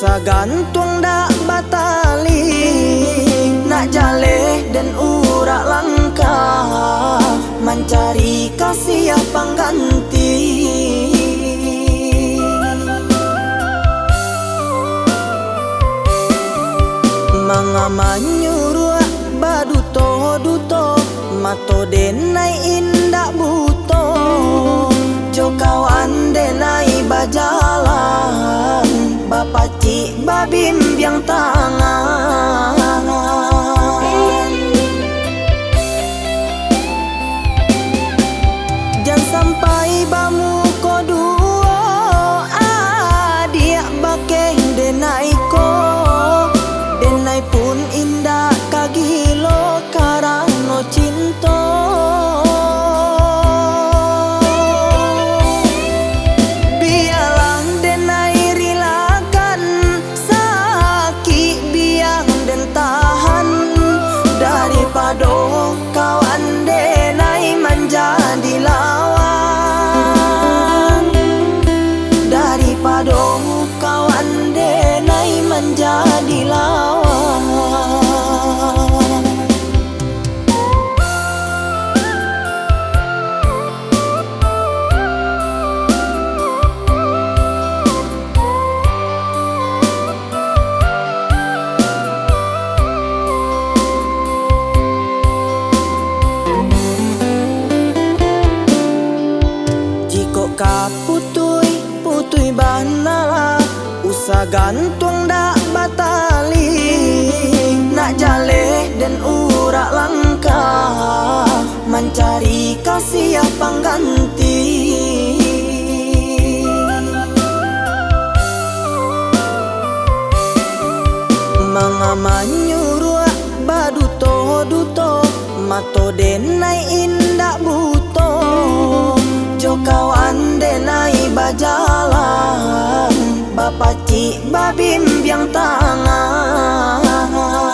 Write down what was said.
Usah gantung dak batali, nak jaleh dan urak langkah, mencari kasih yang pengganti. Mangamenyuruh baduto-duto, mato denai indak buto, jo kawan denai bajalan, bapa cik babim biang tangan. Jangan sampai bamu ko duo, adik bakeng denai ko, denai pun indah kagilo karano cinta. Biarlah denai rilakan sakit biang dan tahan, daripada kawan denai menjadi lawan, daripada kawan denai menjadi lawan. Putui banala, usah gantung dak batali, nak jaleh dan urak langkah, mencari kasih yang pengganti. Mangamenyuruh baduto-duto, mato denai indak buto, jo kawan denai bajalan, bapa cik babim biang tangan.